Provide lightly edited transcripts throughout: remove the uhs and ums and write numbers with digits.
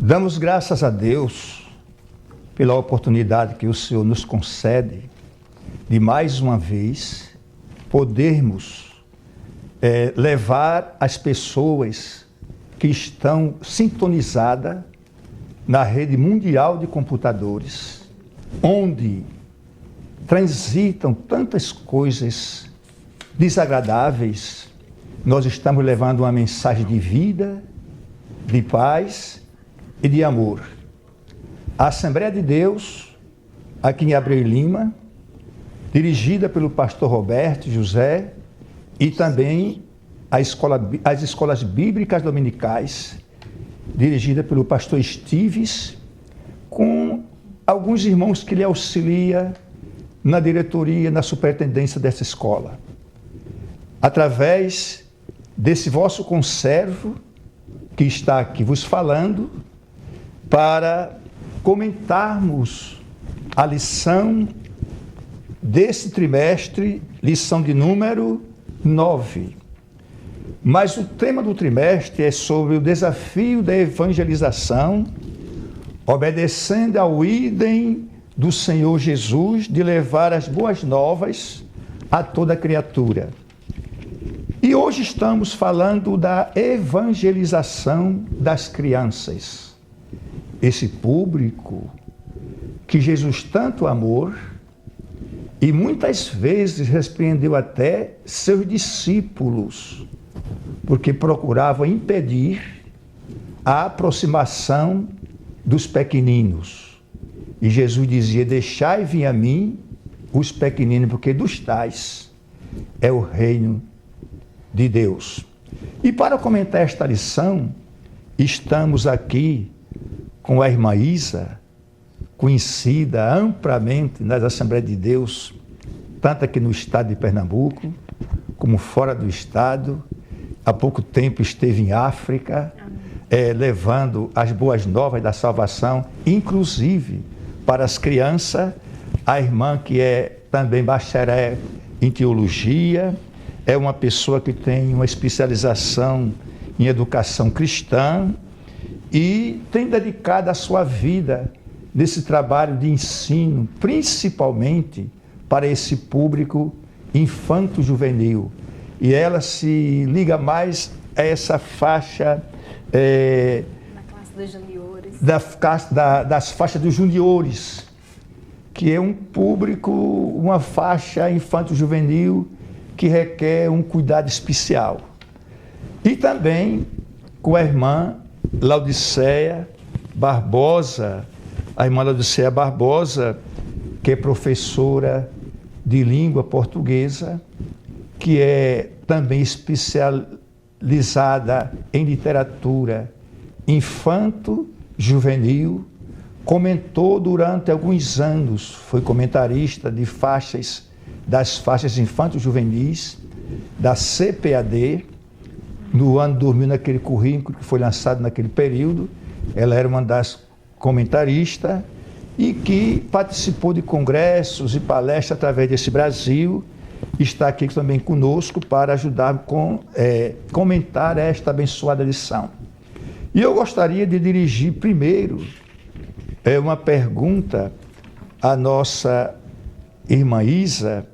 Damos graças a Deus pela oportunidade que o Senhor nos concede de mais uma vez podermos levar as pessoas que estão sintonizadas na rede mundial de computadores, onde transitam tantas coisas desagradáveis. Nós estamos levando uma mensagem de vida, de paz e de amor. A Assembleia de Deus, aqui em Abreu Lima, dirigida pelo pastor Roberto José, e também as escolas bíblicas dominicais, dirigida pelo pastor Estives, com alguns irmãos que lhe auxiliam na diretoria, na superintendência dessa escola. Através desse vosso conservo, que está aqui vos falando, para comentarmos a lição desse trimestre, lição de número 9. Mas o tema do trimestre é sobre o desafio da evangelização, obedecendo ao idem do Senhor Jesus de levar as boas novas a toda criatura. E hoje estamos falando da evangelização das crianças. Esse público que Jesus tanto amou e muitas vezes repreendeu até seus discípulos, porque procuravam impedir a aproximação dos pequeninos. E Jesus dizia: deixai vir a mim os pequeninos, porque dos tais é o reino de Deus. E para comentar esta lição, estamos aqui com a irmã Isa, conhecida amplamente nas Assembleias de Deus, tanto aqui no estado de Pernambuco, como fora do estado. Há pouco tempo esteve em África, levando as boas novas da salvação, inclusive para as crianças. A irmã, que é também bacharel em teologia, é uma pessoa que tem uma especialização em educação cristã e tem dedicado a sua vida nesse trabalho de ensino, principalmente para esse público infanto-juvenil. E ela se liga mais a essa faixa na classe dos juniores. Das faixas dos juniores, que é um público, uma faixa infanto-juvenil que requer um cuidado especial. E também com a irmã Laudiceia Barbosa, a irmã Laudiceia Barbosa, que é professora de língua portuguesa, que é também especializada em literatura infanto-juvenil, comentou durante alguns anos, foi comentarista de das faixas infanto-juvenis, da CPAD. No ano 2000, naquele currículo que foi lançado naquele período, ela era uma das comentaristas e que participou de congressos e palestras através desse Brasil. Está aqui também conosco para ajudar comentar esta abençoada lição. E eu gostaria de dirigir primeiro uma pergunta à nossa irmã Isa,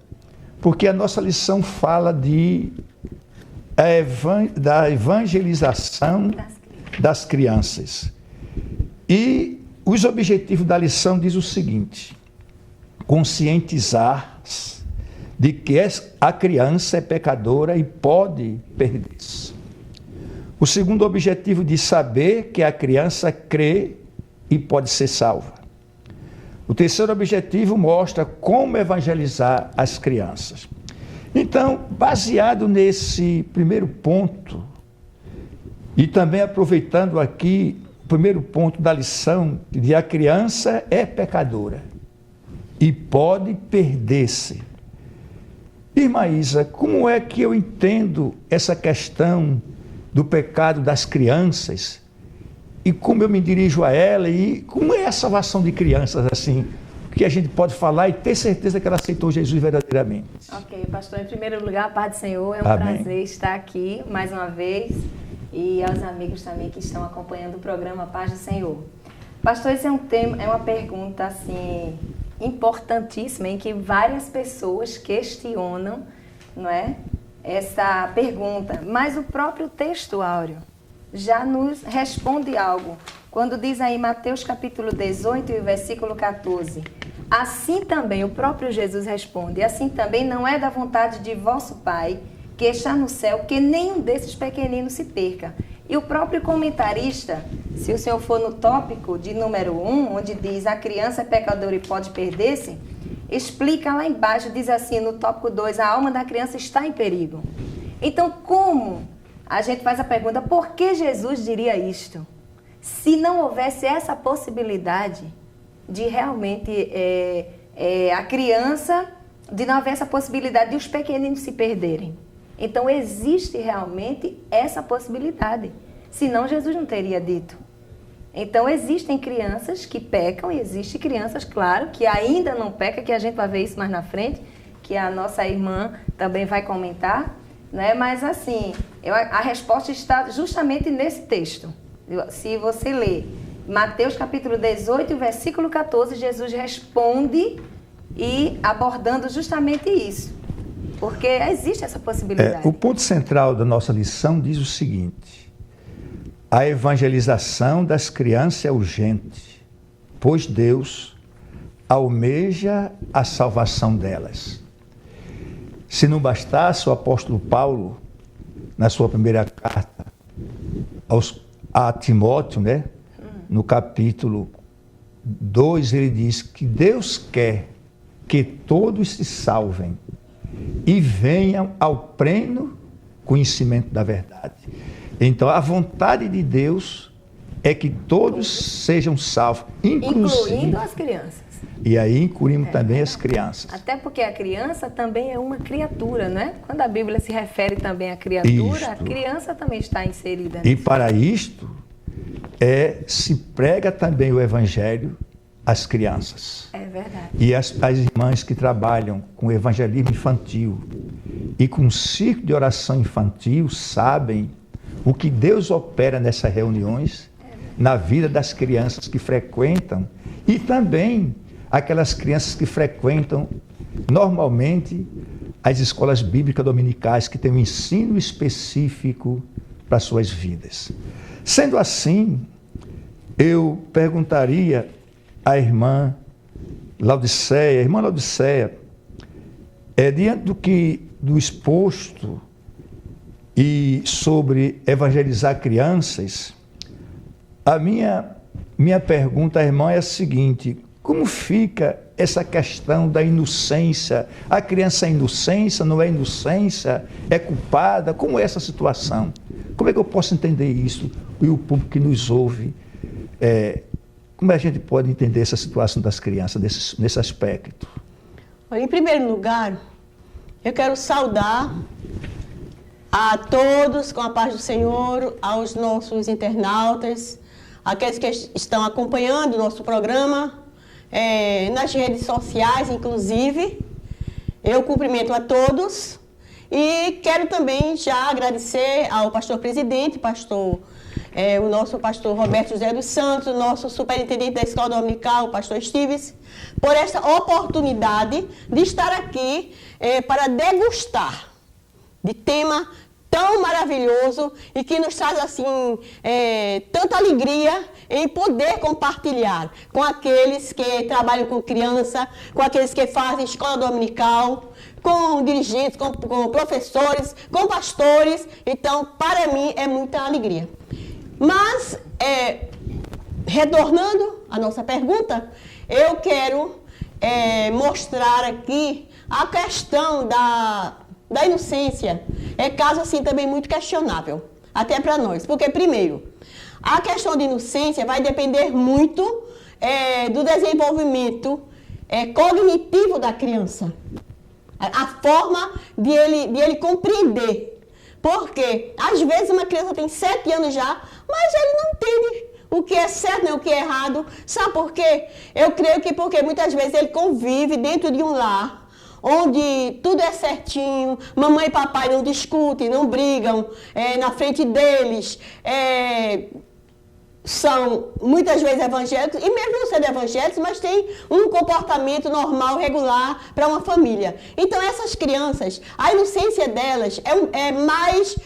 porque a nossa lição fala da evangelização das crianças. E os objetivos da lição diz o seguinte: conscientizar de que a criança é pecadora e pode perder-se. O segundo objetivo diz saber que a criança crê e pode ser salva. O terceiro objetivo mostra como evangelizar as crianças. Então, baseado nesse primeiro ponto, e também aproveitando aqui o primeiro ponto da lição, de a criança é pecadora e pode perder-se. Irmã Isa, como é que eu entendo essa questão do pecado das crianças e como eu me dirijo a ela e como é a salvação de crianças, assim, que a gente pode falar e ter certeza que ela aceitou Jesus verdadeiramente? Ok, pastor, em primeiro lugar, a paz do Senhor, é um Amém. prazer estar aqui mais uma vez e aos amigos também que estão acompanhando o programa Paz do Senhor. Pastor, esse é um tema, é uma pergunta assim importantíssima em que várias pessoas questionam, não é? Essa pergunta, mas o próprio texto áureo já nos responde algo. Quando diz aí Mateus capítulo 18 e versículo 14, assim também o próprio Jesus responde, assim também não é da vontade de vosso Pai que está no céu que nenhum desses pequeninos se perca. E o próprio comentarista, se o senhor for no tópico de número 1, onde diz a criança é pecadora e pode perder-se, explica lá embaixo, diz assim no tópico 2, a alma da criança está em perigo. Então, como a gente faz a pergunta, por que Jesus diria isto? Se não houvesse essa possibilidade de realmente a criança, de não haver essa possibilidade de os pequeninos se perderem. Então, existe realmente essa possibilidade. Senão, Jesus não teria dito. Então, existem crianças que pecam e existem crianças, claro, que ainda não pecam, que a gente vai ver isso mais na frente, que a nossa irmã também vai comentar, né? Mas, assim, a resposta está justamente nesse texto. Se você ler Mateus capítulo 18, versículo 14, Jesus responde e abordando justamente isso. Porque existe essa possibilidade. O ponto central da nossa lição diz o seguinte: a evangelização das crianças é urgente, pois Deus almeja a salvação delas. Se não bastasse, o apóstolo Paulo, na sua primeira carta a Timóteo, né, no capítulo 2, ele diz que Deus quer que todos se salvem e venham ao pleno conhecimento da verdade. Então, a vontade de Deus é que todos sejam salvos, incluindo as crianças. E aí incluímos também as crianças. Até porque a criança também é uma criatura, né? Quando a Bíblia se refere também à criatura, a criança também está inserida nisso. E para isto, se prega também o Evangelho às crianças. É verdade. E as irmãs que trabalham com evangelismo infantil e com círculo de oração infantil sabem o que Deus opera nessas reuniões na vida das crianças que frequentam e também aquelas crianças que frequentam normalmente as escolas bíblicas dominicais que têm um ensino específico para suas vidas. Sendo assim, eu perguntaria à irmã Laodiceia, diante do exposto e sobre evangelizar crianças, a minha pergunta à irmã é a seguinte: como fica essa questão da inocência? A criança é inocência, não é inocência? É culpada? Como é essa situação? Como é que eu posso entender isso? E o público que nos ouve, como a gente pode entender essa situação das crianças nesse aspecto? Em primeiro lugar, eu quero saudar a todos com a paz do Senhor, aos nossos internautas, aqueles que estão acompanhando o nosso programa, nas redes sociais, inclusive. Eu cumprimento a todos e quero também já agradecer ao pastor presidente, o nosso pastor Roberto José dos Santos, o nosso superintendente da Escola Dominical, o pastor Estives, por esta oportunidade de estar aqui para degustar de tema tão maravilhoso e que nos traz assim tanta alegria em poder compartilhar com aqueles que trabalham com criança, com aqueles que fazem escola dominical, com dirigentes, com professores, com pastores. Então, para mim, é muita alegria. Mas, retornando à nossa pergunta, eu quero mostrar aqui a questão da inocência. É caso assim também muito questionável, até para nós. Porque, primeiro, a questão de inocência vai depender muito do desenvolvimento cognitivo da criança. A forma de ele compreender. Porque, às vezes, uma criança tem 7 anos já, mas ele não entende o que é certo nem o que é errado. Sabe por quê? Eu creio que porque muitas vezes ele convive dentro de um lar onde tudo é certinho, mamãe e papai não discutem, não brigam na frente deles, são muitas vezes evangélicos, e mesmo não sendo evangélicos, mas tem um comportamento normal, regular para uma família. Então essas crianças, a inocência delas é mais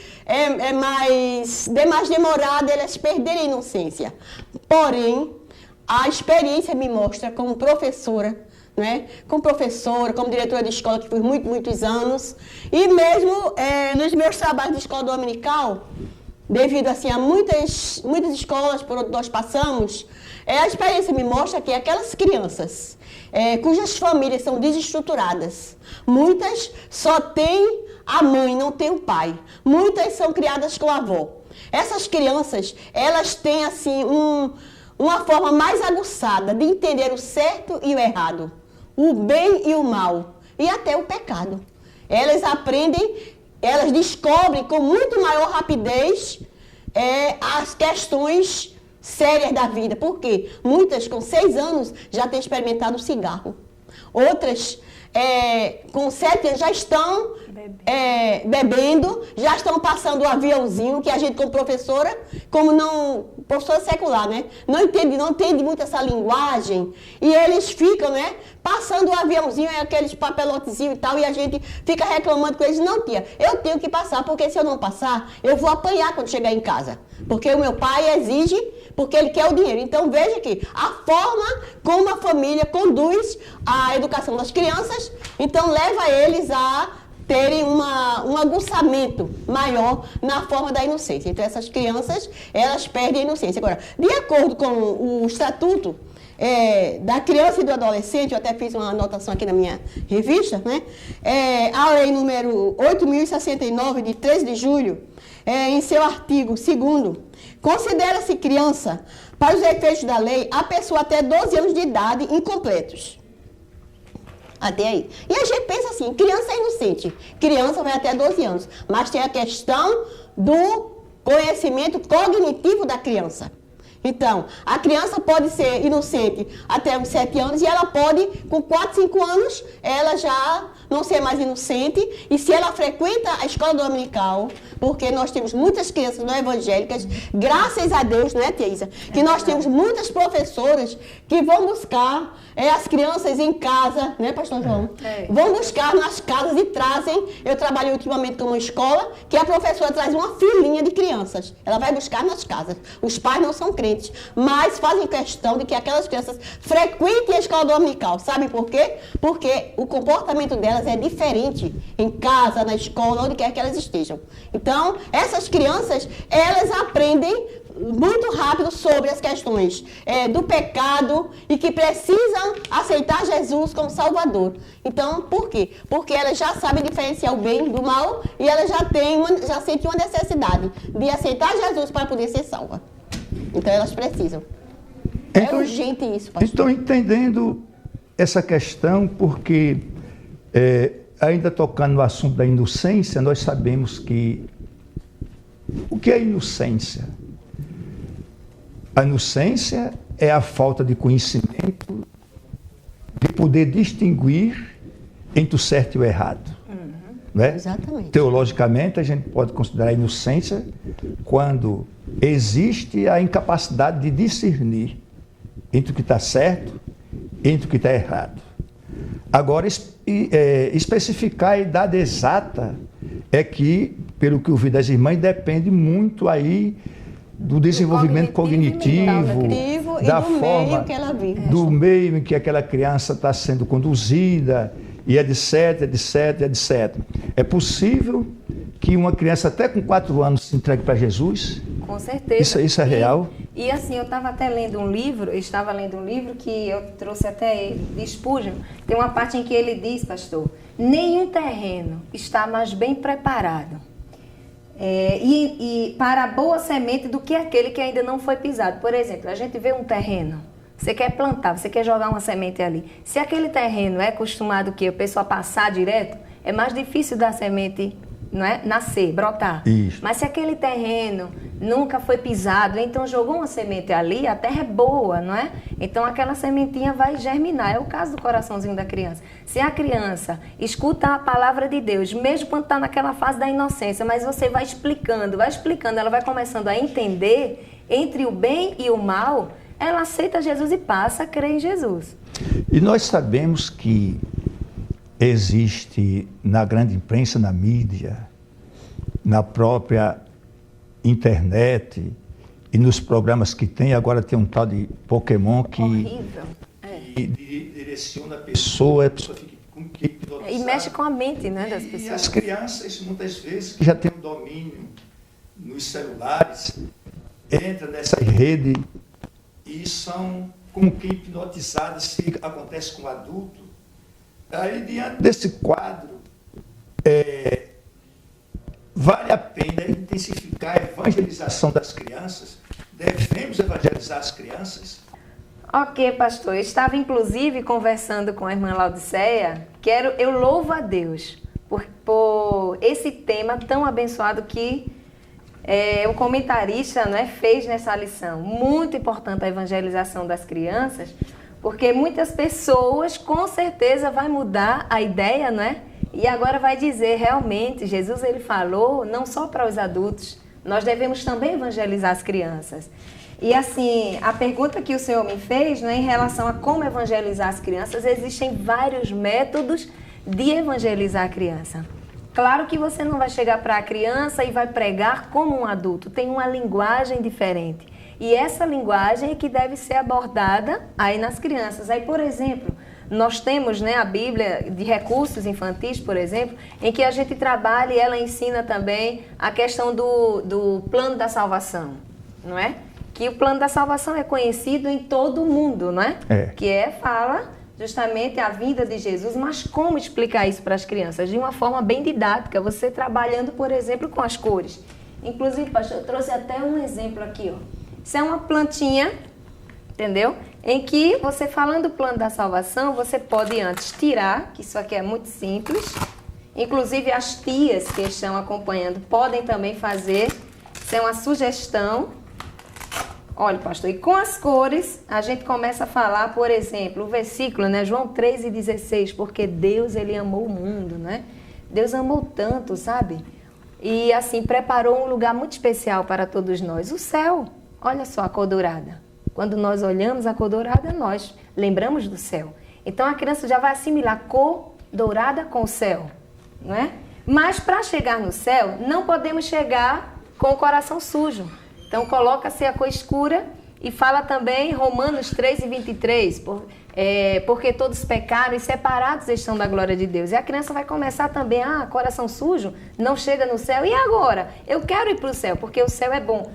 demorada elas perderem a inocência. Porém, a experiência me mostra como professora, né? Como professora, como diretora de escola, que fui muitos anos, e mesmo nos meus trabalhos de escola dominical, devido assim, a muitas escolas por onde nós passamos, a experiência me mostra que aquelas crianças cujas famílias são desestruturadas, muitas só têm a mãe, não tem o pai, muitas são criadas com a avó. Essas crianças, elas têm assim uma forma mais aguçada de entender o certo e o errado, o bem e o mal, e até o pecado. Elas aprendem, elas descobrem com muito maior rapidez as questões sérias da vida. Por quê? Muitas com 6 anos já têm experimentado o cigarro. Outras com 7 anos já estão bebendo, já estão passando o aviãozinho, que a gente como professora, professora secular, né? Não entende muito essa linguagem, e eles ficam, né, passando o aviãozinho, aqueles papelotezinhos e tal, e a gente fica reclamando com eles. Não, tia, eu tenho que passar, porque se eu não passar, eu vou apanhar quando chegar em casa. Porque o meu pai exige, porque ele quer o dinheiro. Então veja que a forma como a família conduz a educação das crianças, então leva eles a terem um aguçamento maior na forma da inocência. Então essas crianças, elas perdem a inocência. Agora, de acordo com o Estatuto da Criança e do Adolescente, eu até fiz uma anotação aqui na minha revista, né? A lei número 8.069, de 13 de julho, em seu artigo 2º, considera-se criança, para os efeitos da lei, a pessoa até 12 anos de idade incompletos. Até aí. E a gente pensa assim, criança é inocente, criança vai até 12 anos, mas tem a questão do conhecimento cognitivo da criança. Então, a criança pode ser inocente até os 7 anos e ela pode, com 4, 5 anos, ela já não ser mais inocente. E se ela frequenta a escola dominical, porque nós temos muitas crianças não evangélicas, graças a Deus, né, Teisa? Que nós temos muitas professoras que vão buscar as crianças em casa, né, pastor João? Vão buscar nas casas e trazem. Eu trabalhei ultimamente com uma escola que a professora traz uma filinha de crianças. Ela vai buscar nas casas. Os pais não são crentes, mas fazem questão de que aquelas crianças frequentem a escola dominical. Sabe por quê? Porque o comportamento delas é diferente em casa, na escola, onde quer que elas estejam. Então, essas crianças, elas aprendem muito rápido sobre as questões do pecado e que precisam aceitar Jesus como Salvador. Então, por quê? Porque elas já sabem diferenciar o bem do mal e elas já sentem uma necessidade de aceitar Jesus para poder ser salva. Então, elas precisam. É urgente isso, pastor. Estou entendendo essa questão porque, ainda tocando no assunto da inocência, nós sabemos que o que é inocência? A inocência é a falta de conhecimento, de poder distinguir entre o certo e o errado. Né? Exatamente. Teologicamente, a gente pode considerar a inocência quando existe a incapacidade de discernir entre o que está certo e entre o que está errado. Agora, especificar a idade exata é que, pelo que eu vi das irmãs, depende muito aí do desenvolvimento cognitivo da forma, meio que ela vive. do meio em que aquela criança está sendo conduzida, e etc, etc, etc. É possível que uma criança até com 4 anos se entregue para Jesus? Com certeza. Isso é real? E assim, eu estava lendo um livro que eu trouxe até de Spurgeon. Tem uma parte em que ele diz, pastor, nenhum terreno está mais bem preparado para a boa semente do que aquele que ainda não foi pisado. Por exemplo, a gente vê um terreno, você quer plantar, você quer jogar uma semente ali. Se aquele terreno é acostumado que a pessoa passar direto, é mais difícil da semente não é? Nascer, brotar. Isso. Mas se aquele terreno nunca foi pisado, então jogou uma semente ali, a terra é boa, não é? Então aquela sementinha vai germinar. É o caso do coraçãozinho da criança. Se a criança escuta a palavra de Deus, mesmo quando está naquela fase da inocência, mas você vai explicando, ela vai começando a entender entre o bem e o mal, ela aceita Jesus e passa a crer em Jesus. E nós sabemos que existe na grande imprensa, na mídia, na própria internet e nos programas que tem, agora tem um tal de Pokémon que horrível. direciona a pessoa fica com que hipnotizada. E mexe com a mente, né, das E pessoas. as crianças, muitas vezes, que já têm um domínio nos celulares, entram nessa rede e são como que hipnotizadas se acontece com o adulto. Aí, diante desse quadro, vale a pena intensificar a evangelização das crianças? Devemos evangelizar as crianças? Ok, pastor. Eu estava, inclusive, conversando com a irmã Laodiceia, eu louvo a Deus por esse tema tão abençoado que o comentarista, né, fez nessa lição. Muito importante a evangelização das crianças, porque muitas pessoas, com certeza, vai mudar a ideia, né? E agora vai dizer, realmente, Jesus ele falou não só para os adultos, nós devemos também evangelizar as crianças. E assim, a pergunta que o senhor me fez, né, em relação a como evangelizar as crianças, existem vários métodos de evangelizar a criança. Claro que você não vai chegar para a criança e vai pregar como um adulto, tem uma linguagem diferente. E essa linguagem é que deve ser abordada aí nas crianças. Aí, por exemplo, nós temos, né, a Bíblia de recursos infantis, por exemplo, em que a gente trabalha e ela ensina também a questão do plano da salvação, não é? Que o plano da salvação é conhecido em todo o mundo, não é? Que fala justamente a vinda de Jesus, mas como explicar isso para as crianças? De uma forma bem didática, você trabalhando, por exemplo, com as cores. Inclusive, pastor, eu trouxe até um exemplo aqui, ó. Isso é uma plantinha, entendeu? Em que você falando do plano da salvação, você pode antes tirar, que isso aqui é muito simples. Inclusive as tias que estão acompanhando podem também fazer. Isso é uma sugestão. Olha, pastor, e com as cores, a gente começa a falar, por exemplo, o versículo, né? João 3,16, porque Deus, ele amou o mundo, né? Deus amou tanto, sabe? E assim, preparou um lugar muito especial para todos nós, o céu. Olha só a cor dourada. Quando nós olhamos a cor dourada, nós lembramos do céu. Então a criança já vai assimilar cor dourada com o céu, não é? Mas para chegar no céu, não podemos chegar com o coração sujo. Então coloca-se a cor escura e fala também Romanos 3:23, porque todos pecaram e separados estão da glória de Deus. E a criança vai começar também, coração sujo, não chega no céu. E agora? Eu quero ir para o céu, porque o céu é bom.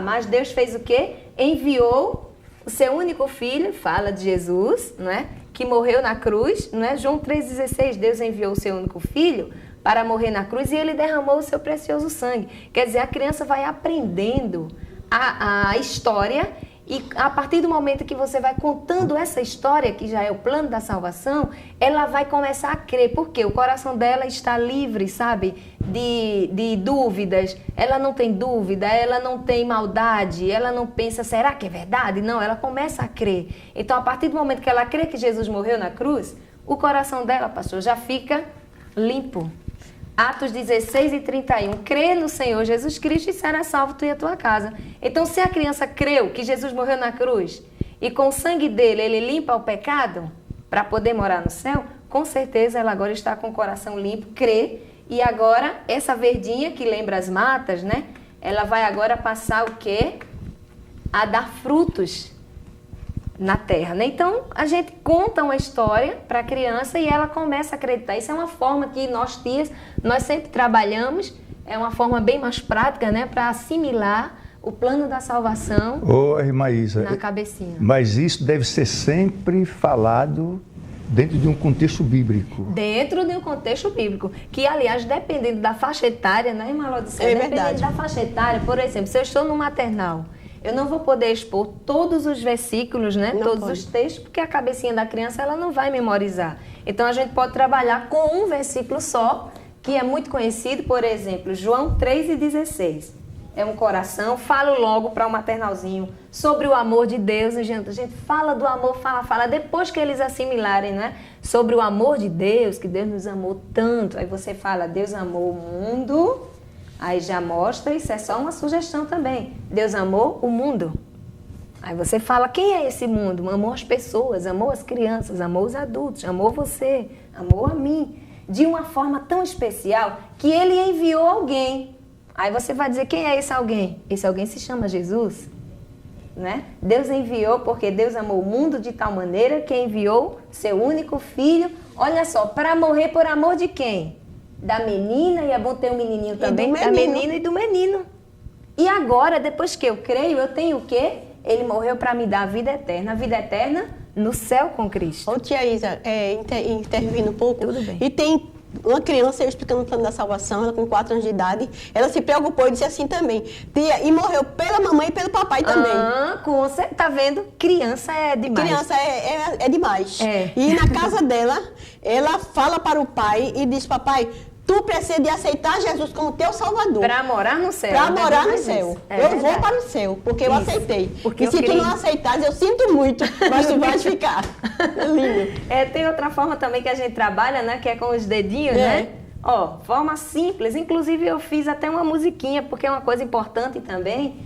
Mas Deus fez o quê? Enviou o seu único filho, fala de Jesus, não é? Que morreu na cruz, não é? João 3,16, Deus enviou o seu único filho para morrer na cruz e ele derramou o seu precioso sangue. Quer dizer, a criança vai aprendendo a história e a partir do momento que você vai contando essa história, que já é o plano da salvação, ela vai começar a crer, porque o coração dela está livre, sabe, de dúvidas, ela não tem dúvida, ela não tem maldade, ela não pensa, será que é verdade? Não, ela começa a crer. Então, a partir do momento que ela crê que Jesus morreu na cruz, o coração dela, pastor, já fica limpo. Atos 16:31, crê no Senhor Jesus Cristo e será salvo tu e a tua casa. Então, se a criança creu que Jesus morreu na cruz e com o sangue dele ele limpa o pecado para poder morar no céu, com certeza ela agora está com o coração limpo, crê, e agora essa verdinha que lembra as matas, né? Ela vai agora passar o quê? A dar frutos na terra, né? Então, a gente conta uma história para a criança e ela começa a acreditar. Isso é uma forma que nós tias, nós sempre trabalhamos, é uma forma bem mais prática, né? Para assimilar o plano da salvação irmã Isa, na cabecinha. Mas isso deve ser sempre falado dentro de um contexto bíblico. Dentro de um contexto bíblico, que aliás, dependendo da faixa etária, né, irmã Laodiceia? Dependendo da faixa etária, por exemplo, se eu estou no maternal, eu não vou poder expor todos os versículos, né? Todos os textos, porque a cabecinha da criança ela não vai memorizar. Então a gente pode trabalhar com um versículo só, que é muito conhecido, por exemplo, João 3,16. É um coração, falo logo para o maternalzinho sobre o amor de Deus. A gente fala do amor, fala. Depois que eles assimilarem, né? Sobre o amor de Deus, que Deus nos amou tanto. Aí você fala, Deus amou o mundo. Aí já mostra, isso é só uma sugestão também. Deus amou o mundo. Aí você fala, quem é esse mundo? Amou as pessoas, amou as crianças, amou os adultos, amou você, amou a mim. De uma forma tão especial que ele enviou alguém. Aí você vai dizer, quem é esse alguém? Esse alguém se chama Jesus, né? Deus enviou porque Deus amou o mundo de tal maneira que enviou seu único filho, olha só, para morrer por amor de quem? Da menina, e é bom ter um menininho também, da menina e do menino. E agora, depois que eu creio, eu tenho o quê? Ele morreu para me dar a vida eterna no céu com Cristo. Ô tia Isa, intervindo um pouco. Tudo bem. E tem uma criança, eu explicando o plano da salvação, ela com 4 anos de idade, ela se preocupou e disse assim também, tia, e morreu pela mamãe e pelo papai também. Com você, tá vendo? Criança é demais. Criança é demais. É. E na casa dela, ela fala para o pai e diz, papai, tu precisa de aceitar Jesus como teu salvador. Para morar no céu. Para morar no céu. Eu vou para o céu, porque eu aceitei. Porque e se tu não aceitares, eu sinto muito, mas tu vais ficar. Lindo. Tem outra forma também que a gente trabalha, né? Que é com os dedinhos, né? Ó, forma simples. Inclusive eu fiz até uma musiquinha, porque é uma coisa importante também,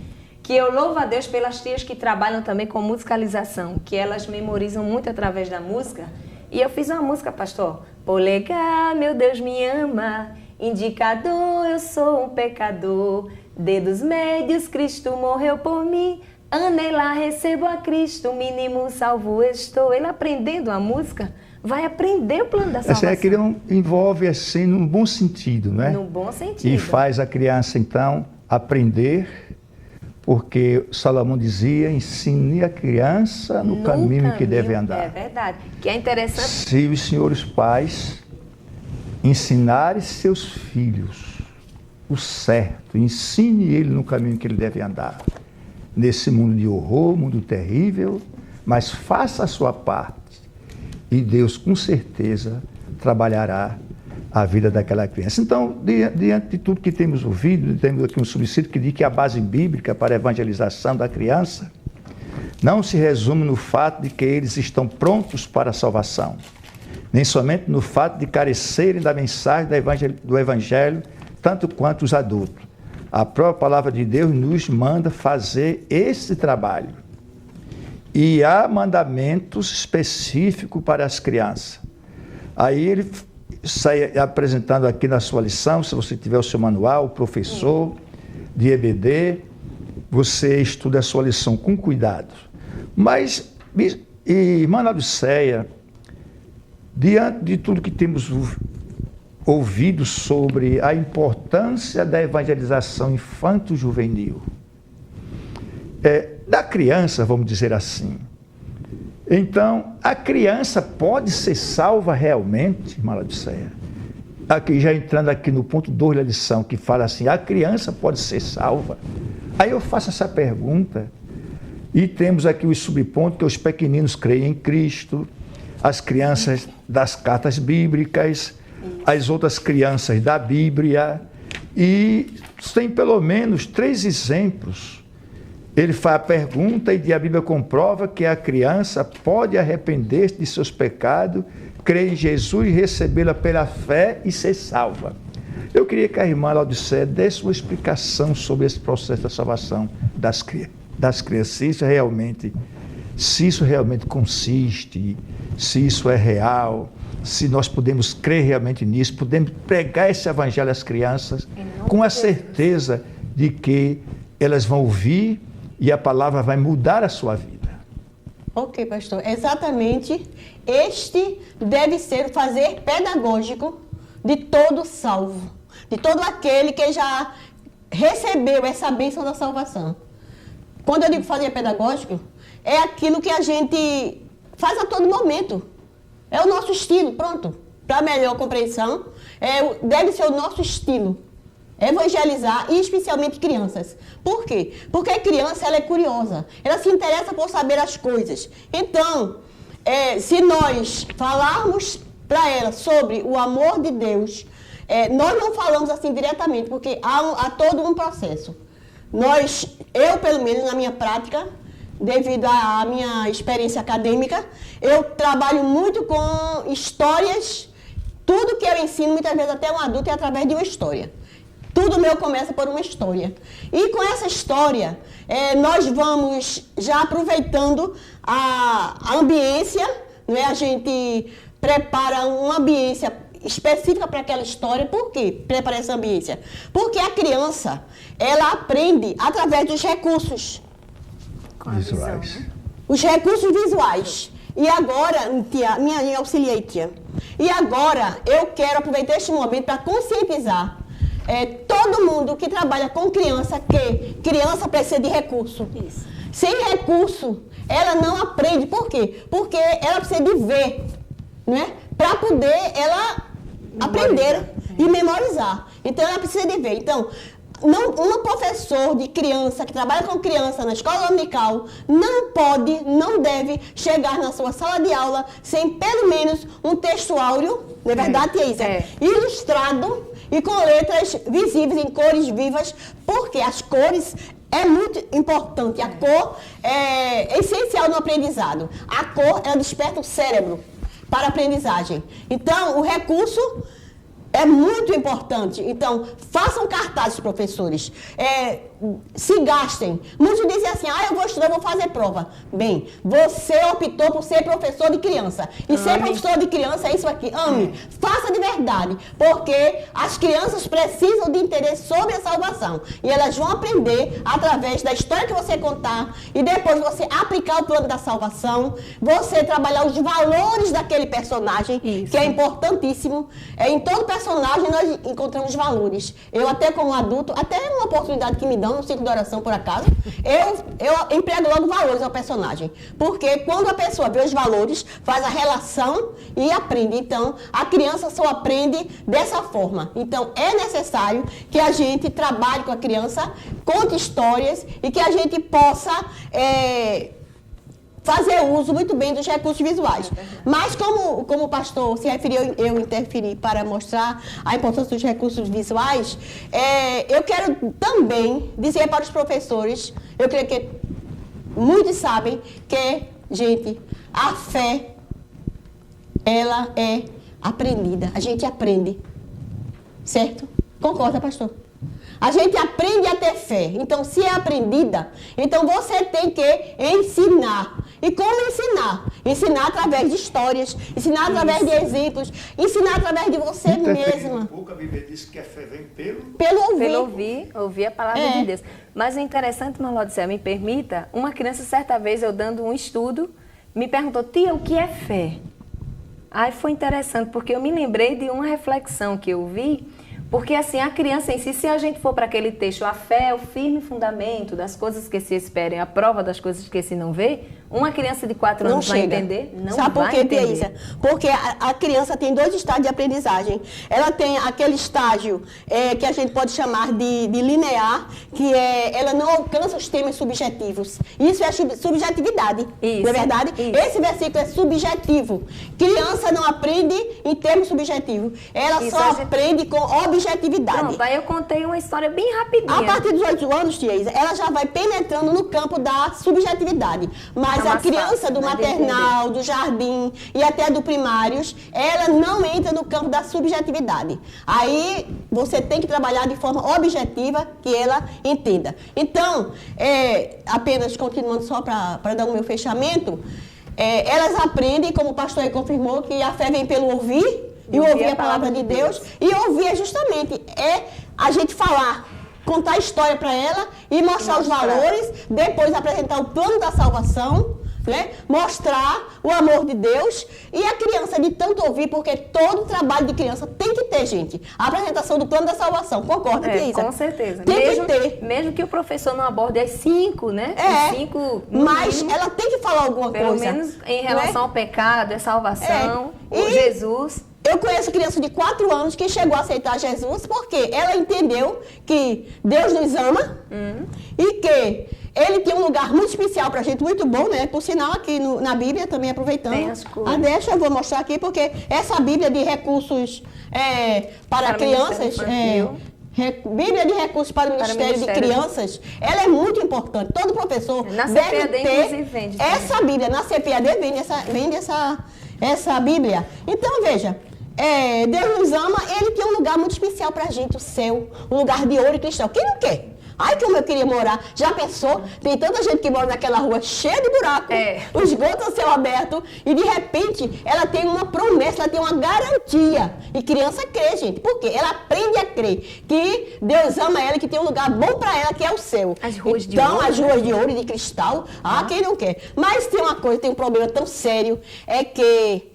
que eu louvo a Deus pelas tias que trabalham também com musicalização, que elas memorizam muito através da música. E eu fiz uma música, pastor. Polegar, meu Deus me ama, indicador, eu sou um pecador, dedos médios, Cristo morreu por mim, anela, recebo a Cristo, mínimo salvo estou. Ele aprendendo a música, vai aprender o plano da salvação. Essa é que ele envolve assim, num bom sentido, né? No bom sentido. E faz a criança, então, aprender, porque Salomão dizia, ensine a criança no caminho que deve andar. É verdade. Que é interessante. Se os senhores pais ensinarem seus filhos o certo, ensine ele no caminho que ele deve andar. Nesse mundo de horror, mundo terrível, mas faça a sua parte. E Deus, com certeza, trabalhará a vida daquela criança. Então, diante de tudo que temos ouvido, temos aqui um subsídio que diz que a base bíblica para a evangelização da criança não se resume no fato de que eles estão prontos para a salvação, nem somente no fato de carecerem da mensagem do evangelho, tanto quanto os adultos. A própria palavra de Deus nos manda fazer esse trabalho. E há mandamentos específicos para as crianças. Aí ele sai apresentando aqui na sua lição, se você tiver o seu manual, o professor de EBD, você estuda a sua lição com cuidado. Mas, irmã Laodiceia, diante de tudo que temos ouvido sobre a importância da evangelização infanto-juvenil, da criança, vamos dizer assim, então, a criança pode ser salva realmente, irmã Laodiceia? Aqui, já entrando aqui no ponto 2 da lição, que fala assim, a criança pode ser salva? Aí eu faço essa pergunta, e temos aqui os subpontos, que os pequeninos creem em Cristo, as crianças das cartas bíblicas, as outras crianças da Bíblia, e tem pelo menos 3 exemplos. Ele faz a pergunta e a Bíblia comprova que a criança pode arrepender-se de seus pecados, crer em Jesus e recebê-la pela fé e ser salva. Eu queria que a irmã Laodiceia desse uma explicação sobre esse processo da salvação das crianças, se isso realmente consiste, se isso é real, se nós podemos crer realmente nisso, podemos pregar esse evangelho às crianças com a certeza de que elas vão ouvir e a palavra vai mudar a sua vida. Ok, pastor. Exatamente, este deve ser o fazer pedagógico de todo salvo, de todo aquele que já recebeu essa bênção da salvação. Quando eu digo fazer pedagógico, é aquilo que a gente faz a todo momento. É o nosso estilo, pronto. Para melhor compreensão, deve ser o nosso estilo. Evangelizar, e especialmente crianças. Por quê? Porque a criança, ela é curiosa, ela se interessa por saber as coisas. Então, se nós falarmos para ela sobre o amor de Deus, nós não falamos assim diretamente, porque há todo um processo. Eu, pelo menos na minha prática, devido à minha experiência acadêmica, eu trabalho muito com histórias. Tudo que eu ensino, muitas vezes até um adulto, é através de uma história. Tudo meu começa por uma história. E com essa história, nós vamos já aproveitando a ambiência, não é? A gente prepara uma ambiência específica para aquela história. Por quê? Prepara essa ambiência. Porque a criança, ela aprende através dos recursos. Visuais. Os recursos visuais. E agora, tia, minha auxiliei, tia. E agora, eu quero aproveitar este momento para conscientizar todo mundo que trabalha com criança, que criança precisa de recurso. Isso. Sem recurso, ela não aprende. Por quê? Porque ela precisa de ver, né? Para poder ela aprender e memorizar. Então, ela precisa de ver. Então, um professor de criança que trabalha com criança na escola dominical não deve chegar na sua sala de aula sem pelo menos um textuário, não é verdade, Tia? Ilustrado e com letras visíveis em cores vivas, porque as cores é muito importante. A cor é essencial no aprendizado. A cor, ela desperta o cérebro para a aprendizagem. Então, o recurso é muito importante. Então, façam cartazes, professores. Se gastem. Muitos dizem assim, eu vou estudar, vou fazer prova. Bem, você optou por ser professor de criança. E ser professor de criança é isso aqui. Ame. Faça de verdade. Porque as crianças precisam de entender sobre a salvação. E elas vão aprender através da história que você contar. E depois você aplicar o plano da salvação. Você trabalhar os valores daquele personagem, isso, que é importantíssimo. Em todo personagem nós encontramos valores. Eu até como adulto, até uma oportunidade que me dão no ciclo de oração, por acaso, eu emprego logo valores ao personagem. Porque quando a pessoa vê os valores, faz a relação e aprende. Então, a criança só aprende dessa forma. Então, é necessário que a gente trabalhe com a criança, conte histórias e que a gente possa fazer uso muito bem dos recursos visuais. Mas como o pastor se referiu, eu interferi para mostrar a importância dos recursos visuais, eu quero também dizer para os professores, eu creio que muitos sabem que, gente, a fé, ela é aprendida. A gente aprende. Certo? Concorda, pastor? A gente aprende a ter fé. Então, se é aprendida, então você tem que ensinar. E como ensinar? Ensinar através de histórias, ensinar através de exemplos, ensinar através de você mesma. Um pouco, a Bíblia diz que a fé vem ouvir a palavra de Deus. Mas o interessante, irmã Laudicea, me permita, uma criança, certa vez, eu dando um estudo, me perguntou, tia, o que é fé? Aí foi interessante, porque eu me lembrei de uma reflexão que eu vi. Porque assim, a criança em si, se a gente for para aquele texto, a fé é o firme fundamento das coisas que se esperem, a prova das coisas que se não vê, uma criança de 4 anos vai entender? Não vai entender. Sabe por quê, Teísa? Porque a criança tem 2 estágios de aprendizagem. Ela tem aquele estágio que a gente pode chamar de linear, que ela não alcança os temas subjetivos. Isso é subjetividade, isso, não é verdade? Isso. Esse versículo é subjetivo. Criança não aprende em termos subjetivos. Ela só aprende com objetividade. Pronto, aí eu contei uma história bem rapidinha. A partir dos 8 anos, tia Isa, ela já vai penetrando no campo da subjetividade. Mas a criança do maternal, do jardim e até do primários, ela não entra no campo da subjetividade. Aí você tem que trabalhar de forma objetiva que ela entenda. Então, apenas continuando só para dar o meu fechamento, elas aprendem, como o pastor aí confirmou, que a fé vem pelo ouvir, e ouvir a palavra de Deus. E ouvir justamente a gente falar, contar a história para ela e mostrar os valores, depois apresentar o plano da salvação, né? Mostrar o amor de Deus. E a criança, de tanto ouvir, porque todo trabalho de criança tem que ter, gente, a apresentação do plano da salvação. Concorda, Isa? Com certeza. Tem que ter. Mesmo que o professor não aborde as 5, né? As 5, mas ela tem que falar alguma coisa. Pelo menos em relação ao pecado, a salvação, Jesus. Eu conheço criança de 4 anos que chegou a aceitar Jesus porque ela entendeu que Deus nos ama e que ele tem um lugar muito especial para a gente, muito bom, né? Por sinal, aqui na Bíblia, também aproveitando. Tem as cores. Deixa eu vou mostrar aqui, porque essa Bíblia de recursos para crianças, Bíblia de recursos para o Ministério de Crianças, ela é muito importante. Todo professor na deve CPAD, ter vende essa Bíblia. Na CPAD vende essa Bíblia. Então, veja, Deus nos ama, Ele tem um lugar muito especial para a gente, o céu, um lugar de ouro e cristal. Quem não quer? Ai, como eu queria morar. Já pensou? Tem tanta gente que mora naquela rua cheia de buraco, o esgoto ao céu aberto, e de repente ela tem uma promessa, ela tem uma garantia. E criança crê, gente. Por quê? Ela aprende a crer que Deus ama ela e que tem um lugar bom para ela, que é o céu. As ruas de então, ouro. as ruas de ouro e de cristal, quem não quer? Mas tem uma coisa, tem um problema tão sério, é que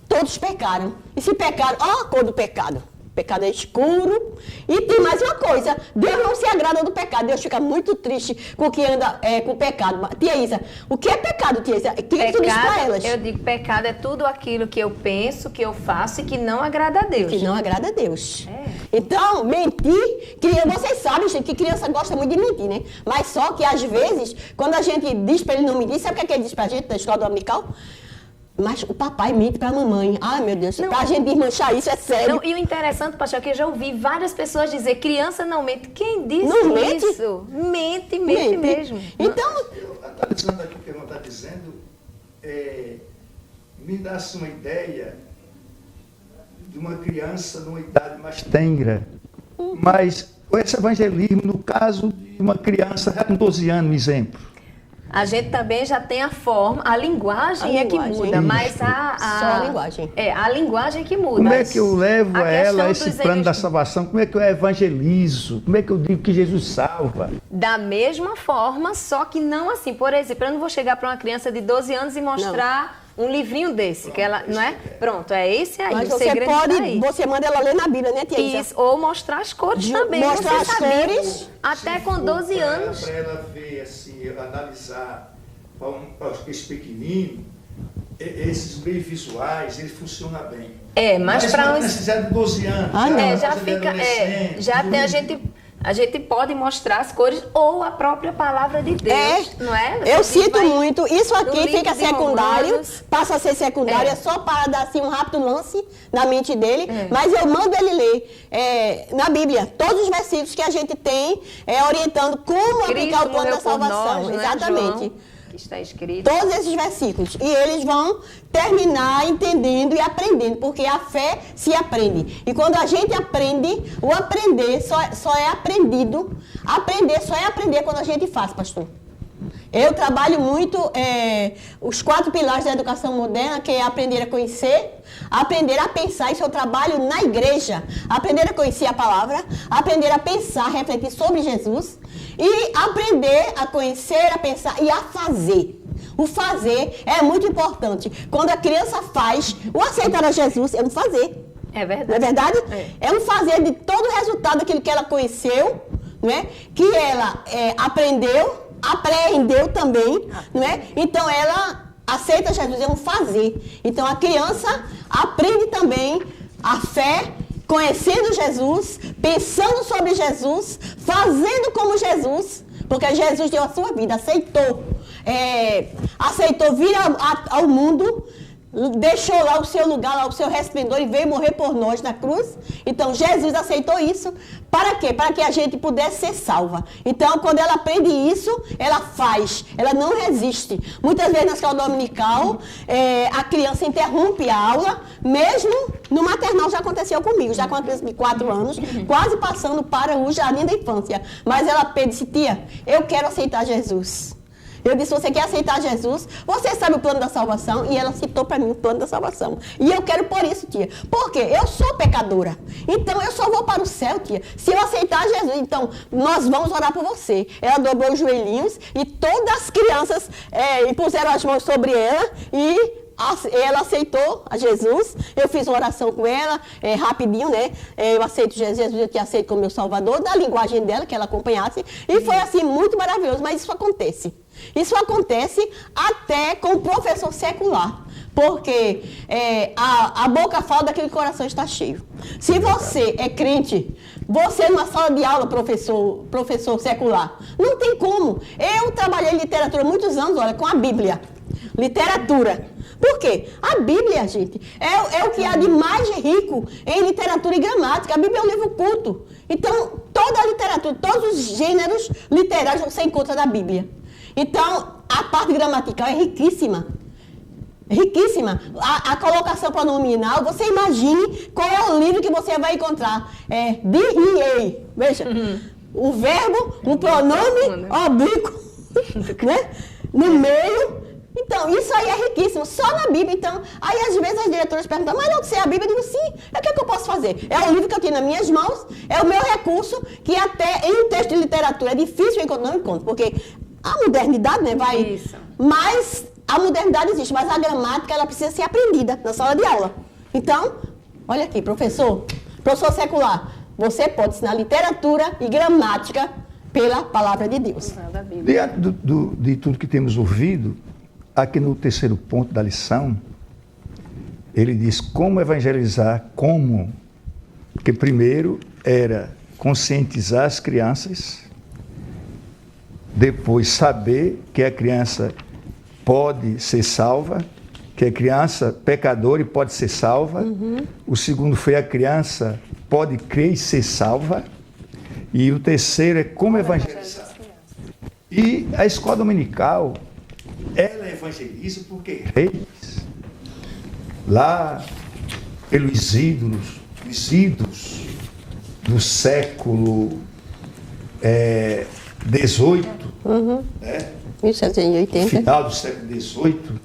todos pecaram. E se pecaram, a cor do pecado. O pecado é escuro. E tem mais uma coisa, Deus não se agrada do pecado. Deus fica muito triste com quem anda com o pecado. Tia Isa, o que é pecado, tia Isa? O que tu diz para elas? Eu digo, pecado é tudo aquilo que eu penso, que eu faço e que não agrada a Deus. Que não agrada a Deus. Então, mentir, vocês sabem, gente, que criança gosta muito de mentir, né? Mas só que às vezes, quando a gente diz para ele não mentir, sabe o que ele diz pra gente na escola dominical? Mas o papai mente para a mamãe. Ai, meu Deus, para a gente desmanchar isso é sério. Não, e o interessante, pastor, é que eu já ouvi várias pessoas dizer, criança não mente. Quem disse não isso? Mente mesmo. Então... Analisando aqui o que ela está dizendo, me dá-se uma ideia de uma criança numa idade mais tenra, mas com esse evangelismo, no caso de uma criança já com 12 anos, exemplo. A gente também já tem a forma, a linguagem é que muda, mas só a linguagem. A linguagem que muda. Como é que eu levo ela a esse plano da salvação? Como é que eu evangelizo? Como é que eu digo que Jesus salva? Da mesma forma, só que não assim. Por exemplo, eu não vou chegar para uma criança de 12 anos e mostrar um livrinho desse, que ela, não é? Pronto, é esse aí, mas o segredo tá aí. Você manda ela ler na Bíblia, né, tia Isa? Isso, ou mostrar as cores também. Mostrar as cores. Até com 12 anos. Para ela ver, assim, analisar para os pequeninos, esses meios visuais, ele funciona bem. Mas para uns... de 12 anos. Já fica, já tem a gente pode mostrar as cores ou a própria palavra de Deus, não é? Eu sinto muito. Isso aqui fica secundário, passa a ser secundário, é só para dar assim, um rápido lance na mente dele, mas eu mando ele ler na Bíblia todos os versículos que a gente tem orientando como aplicar o plano da salvação. Nós, exatamente. João, que está escrito. Todos esses versículos. E eles vão terminar entendendo e aprendendo, porque a fé se aprende. E quando a gente aprende, o aprender só é aprendido. Aprender só é aprender quando a gente faz, pastor. Eu trabalho muito os 4 pilares da educação moderna, que é aprender a conhecer, aprender a pensar, isso eu trabalho na igreja. Aprender a conhecer a palavra, aprender a pensar, refletir sobre Jesus e aprender a conhecer, a pensar e a fazer. O fazer é muito importante. Quando a criança faz, o aceitar a Jesus é um fazer. É verdade. Não é verdade? É um fazer de todo o resultado daquilo que ela conheceu, não é? Que ela aprendeu também, não é? Então ela aceita Jesus, é um fazer. Então a criança aprende também a fé, conhecendo Jesus, pensando sobre Jesus, fazendo como Jesus, porque Jesus deu a sua vida, aceitou vir ao mundo, deixou lá o seu lugar, lá o seu resplendor e veio morrer por nós na cruz. Então Jesus aceitou isso. Para quê? Para que a gente pudesse ser salva. Então quando ela aprende isso, ela faz, ela não resiste. Muitas vezes na escola dominical, a criança interrompe a aula, mesmo no maternal já aconteceu comigo, já com uma criança de 4 anos, quase passando para o jardim da infância. Mas ela disse, tia, eu quero aceitar Jesus. Eu disse, você quer aceitar Jesus? Você sabe o plano da salvação? E ela citou para mim o plano da salvação. E eu quero por isso, tia. Por quê? Eu sou pecadora. Então, eu só vou para o céu, tia, se eu aceitar Jesus. Então, nós vamos orar por você. Ela dobrou os joelhinhos e todas as crianças puseram as mãos sobre ela e ela aceitou a Jesus. Eu fiz uma oração com ela, rapidinho, né? Eu aceito Jesus, eu te aceito como meu Salvador, da linguagem dela, que ela acompanhasse. E foi assim, muito maravilhoso, mas isso acontece. Isso acontece até com o professor secular. Porque a boca fala daquele que o coração está cheio. Se você é crente, você numa sala de aula, professor secular, não tem como. Eu trabalhei em literatura há muitos anos, olha, com a Bíblia. Literatura. Por quê? A Bíblia, gente, é o que há de mais rico em literatura e gramática. A Bíblia é um livro culto. Então, toda a literatura, todos os gêneros literários você encontra na Bíblia. Então, a parte gramatical é riquíssima. Riquíssima. A colocação pronominal, você imagine qual é o livro que você vai encontrar. Diriei. Veja, o verbo, o pronome oblíquo, né? No meio. Então, isso aí é riquíssimo, só na Bíblia. Então, aí às vezes as diretoras perguntam, mas não sei a Bíblia? Eu digo, sim, o que é que eu posso fazer? É o livro que eu tenho nas minhas mãos, é o meu recurso, que até em um texto de literatura é difícil encontrar, não encontro, porque a modernidade, né, vai... Isso. Mas a modernidade existe, mas a gramática, ela precisa ser aprendida na sala de aula. Então, olha aqui, professor secular, você pode ensinar literatura e gramática pela palavra de Deus. Diante de tudo que temos ouvido, aqui no terceiro ponto da lição, ele diz como evangelizar, como, porque primeiro era conscientizar as crianças, depois saber que a criança pode ser salva, que a criança pecadora e pode ser salva. O segundo foi a criança pode crer e ser salva. E o terceiro é como evangelizar. E a escola dominical, ela evangeliza porque reis, lá pelos ídolos do século XVIII, né? 1780. Final do século XVIII,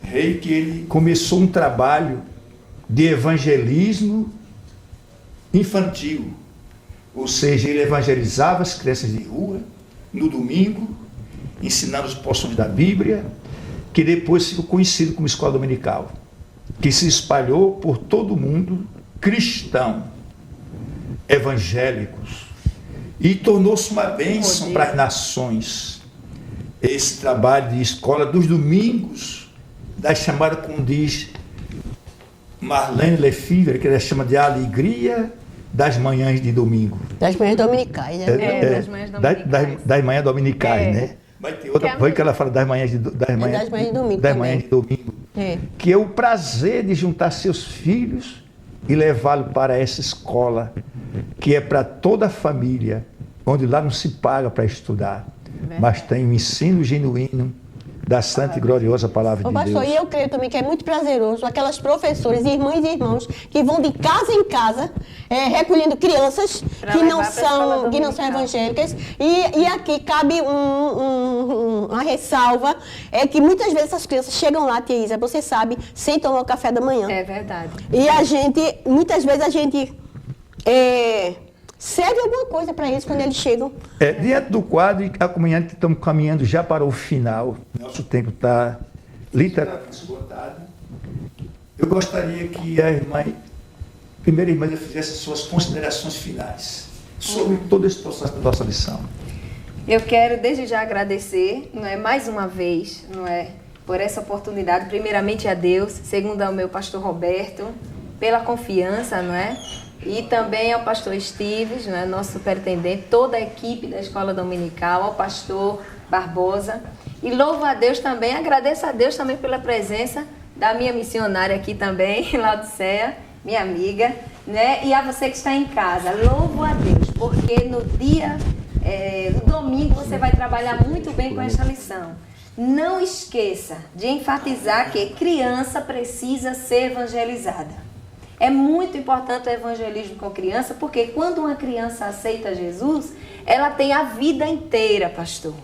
rei que ele começou um trabalho de evangelismo infantil, ou seja, ele evangelizava as crianças de rua no domingo, ensinando as porções da Bíblia, que depois ficou conhecido como escola dominical, que se espalhou por todo o mundo, cristão, evangélicos, e tornou-se uma bênção para as nações. Esse trabalho de escola dos domingos, da chamada, como diz Marlene Lefevre, que ela chama de alegria das manhãs de domingo. Das manhãs dominicais, né? Das manhãs dominicais. Das manhãs dominicais, né? Mas tem outra coisa que ela fala das manhãs de domingo. Das manhãs de domingo. Que é o prazer de juntar seus filhos e levá-lo para essa escola, que é para toda a família, onde lá não se paga para estudar, mas tem um ensino genuíno da santa e gloriosa palavra de pastor, Deus. E eu creio também que é muito prazeroso aquelas professoras, irmãs e irmãos, que vão de casa em casa, recolhendo crianças que não são evangélicas. E aqui cabe uma ressalva, é que muitas vezes essas crianças chegam lá, tia Isa, você sabe, sem tomar o café da manhã. É verdade. E muitas vezes a gente serve alguma coisa para eles quando eles chegam. Diante do quadro, estamos caminhando já para o final. Nosso tempo está literalmente esgotado. Eu gostaria que a primeira irmã fizesse suas considerações finais sobre todo esse processo da nossa lição. Eu quero desde já agradecer, mais uma vez, por essa oportunidade, primeiramente a Deus, segundo ao meu pastor Roberto, pela confiança, e também ao pastor Estives, nosso superintendente, toda a equipe da Escola Dominical, ao pastor Barbosa. E louvo a Deus também, agradeço a Deus também pela presença da minha missionária aqui também, Laodiceia, minha amiga, e a você que está em casa. Louvo a Deus, porque no domingo você vai trabalhar muito bem com esta lição. Não esqueça de enfatizar que criança precisa ser evangelizada. É muito importante o evangelismo com criança, porque quando uma criança aceita Jesus, ela tem a vida inteira, pastor.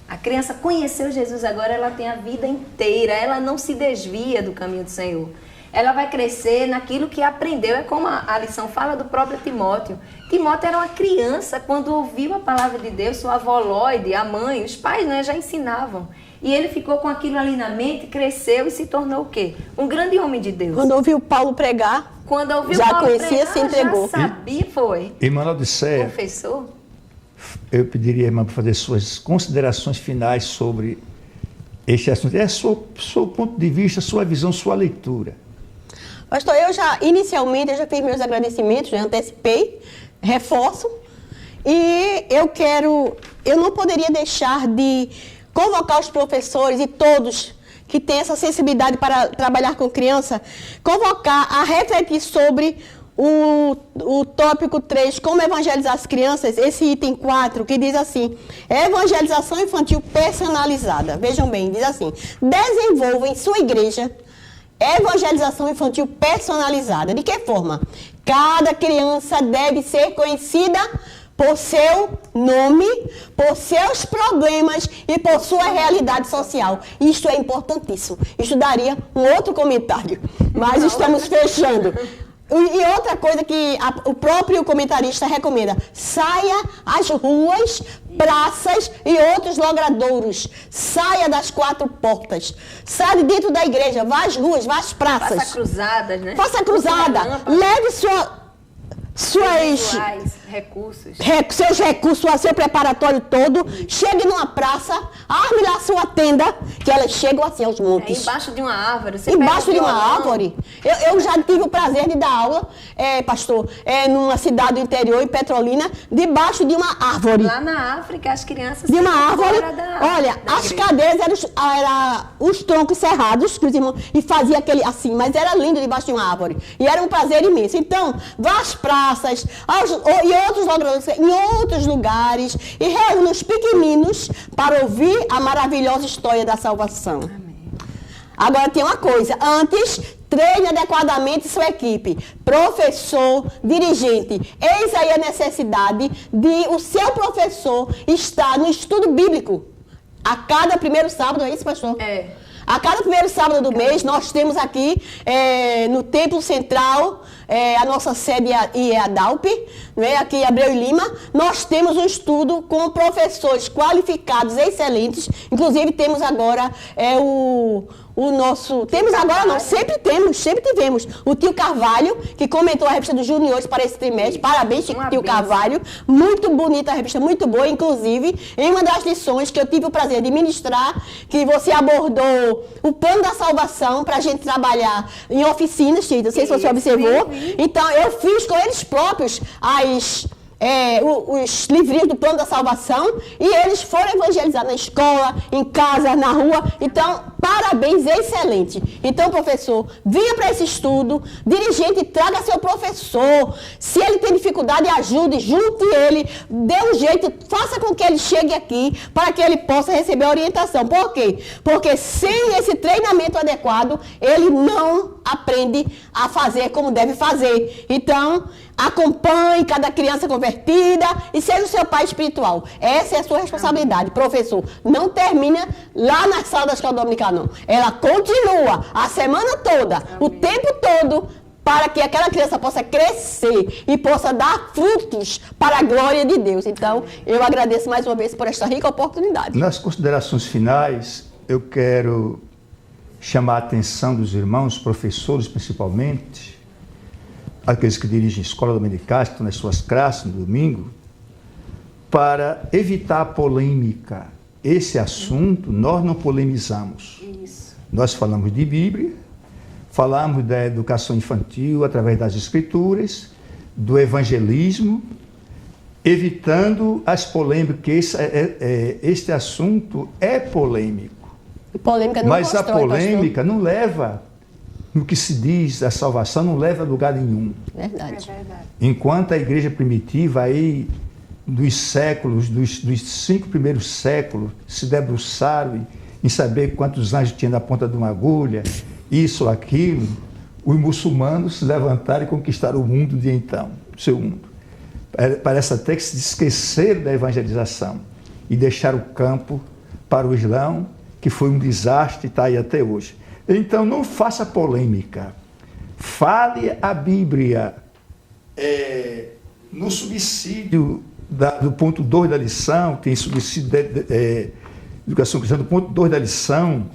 A criança conheceu Jesus agora, ela tem a vida inteira, ela não se desvia do caminho do Senhor. Ela vai crescer naquilo que aprendeu, é como a lição fala do próprio Timóteo. Timóteo era uma criança, quando ouviu a palavra de Deus, sua avó Lloyd, a mãe, os pais já ensinavam. E ele ficou com aquilo ali na mente, cresceu e se tornou o quê? Um grande homem de Deus. Quando ouviu Paulo pregar, já conhecia, se entregou. Já sabia, foi. Irmã Laodiceia, confessou. eu pediria, irmã, para fazer suas considerações finais sobre este assunto. É seu ponto de vista, sua visão, sua leitura. Pastor, inicialmente, eu já fiz meus agradecimentos, já antecipei, reforço, e eu não poderia deixar de convocar os professores e todos que têm essa sensibilidade para trabalhar com criança, convocar a refletir sobre o tópico 3, como evangelizar as crianças, esse item 4, que diz assim, evangelização infantil personalizada. Vejam bem, diz assim, desenvolva em sua igreja evangelização infantil personalizada. De que forma? Cada criança deve ser conhecida por seu nome, por seus problemas e por sua realidade social. Isso é importantíssimo. Isso daria um outro comentário, mas estamos fechando. E outra coisa que o próprio comentarista recomenda, saia às ruas, praças e outros logradouros. Saia das 4 portas. Saia de dentro da igreja, vá às ruas, vá às praças. Faça cruzadas, né? Faça cruzada. Leve seus recursos, seu preparatório todo, chegue numa praça, arme lá sua tenda, que elas chegam assim aos montes. Embaixo de uma árvore. Embaixo de uma árvore. Eu já tive o prazer de dar aula, pastor, numa cidade do interior, em Petrolina, debaixo de uma árvore. Lá na África, as crianças... De uma árvore. Olha, da as cadeiras eram os troncos cerrados, que os irmãos, e fazia aquele assim, mas era lindo debaixo de uma árvore. E era um prazer imenso. Então, vá às praças, em outros lugares, e reúna os pequeninos para ouvir a maravilhosa história da salvação. Amém. Agora tem uma coisa, antes, treine adequadamente sua equipe, professor, dirigente. Eis aí a necessidade de o seu professor estar no estudo bíblico. A cada primeiro sábado, é isso, pastor? É. A cada primeiro sábado do mês, nós temos aqui no Templo Central, a nossa sede é a DALP, né, aqui em Abreu e Lima. Nós temos um estudo com professores qualificados, excelentes. Inclusive, temos agora sempre tivemos o tio Carvalho, que comentou a revista dos juniores para esse trimestre. Parabéns, tio Carvalho. Muito bonita a revista, muito boa. Inclusive, em uma das lições que eu tive o prazer de ministrar, que você abordou o plano da salvação para a gente trabalhar em oficinas, não sei se você observou. Então, eu fiz com eles próprios os livrinhos do plano da salvação, e eles foram evangelizar na escola, em casa, na rua. Então, parabéns, excelente. Então, professor, venha para esse estudo, dirigente, traga seu professor. Se ele tem dificuldade, ajude, junte ele, dê um jeito, faça com que ele chegue aqui, para que ele possa receber a orientação. Por quê? Porque sem esse treinamento adequado, ele não aprende a fazer como deve fazer. Então, acompanhe cada criança convertida e seja o seu pai espiritual. Essa é a sua responsabilidade, professor. Não termina lá na sala da escola dominical, não. Ela continua a semana toda, o tempo todo, para que aquela criança possa crescer e possa dar frutos para a glória de Deus. Então, eu agradeço mais uma vez por esta rica oportunidade. Nas considerações finais, eu quero chamar a atenção dos irmãos, professores principalmente, aqueles que dirigem escola dominical, que estão nas suas classes no domingo, para evitar a polêmica. Esse assunto nós não polemizamos. Isso. Nós falamos de Bíblia, falamos da educação infantil através das Escrituras, do evangelismo, evitando as polêmicas. Este assunto é polêmico. Polêmica não mas constrói, a polêmica não leva, no que se diz, a salvação não leva a lugar nenhum. Verdade. É verdade. Enquanto a igreja primitiva aí, dos 5 primeiros séculos, se debruçaram em saber quantos anjos tinha na ponta de uma agulha, isso ou aquilo, os muçulmanos se levantaram e conquistaram o mundo de então, o seu mundo. Parece até que se esqueceram da evangelização e deixaram o campo para o Islão, que foi um desastre e está aí até hoje. Então, não faça polêmica. Fale a Bíblia. No subsídio do ponto 2 da lição, tem subsídio de educação cristã, do ponto 2 da lição,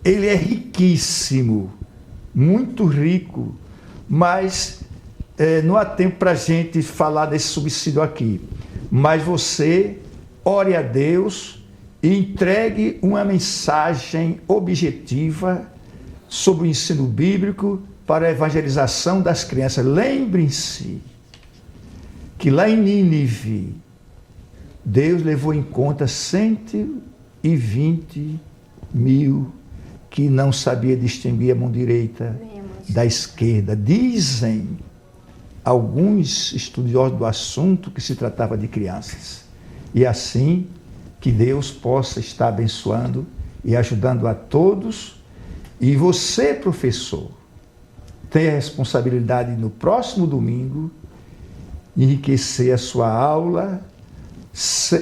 ele é riquíssimo, muito rico, mas não há tempo para a gente falar desse subsídio aqui. mas você ore a Deus e entregue uma mensagem objetiva sobre o ensino bíblico para a evangelização das crianças. Lembrem-se que lá em Nínive, Deus levou em conta 120 mil que não sabia distinguir a mão direita da esquerda. Dizem alguns estudiosos do assunto que se tratava de crianças. E assim, que Deus possa estar abençoando e ajudando a todos. E você, professor, tem a responsabilidade no próximo domingo enriquecer a sua aula,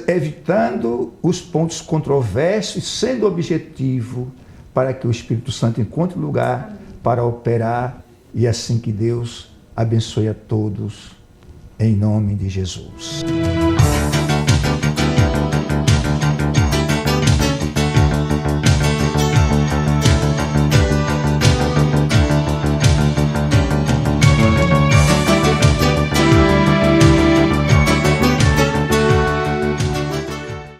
evitando os pontos controversos, sendo objetivo para que o Espírito Santo encontre lugar para operar, e assim que Deus abençoe a todos, em nome de Jesus.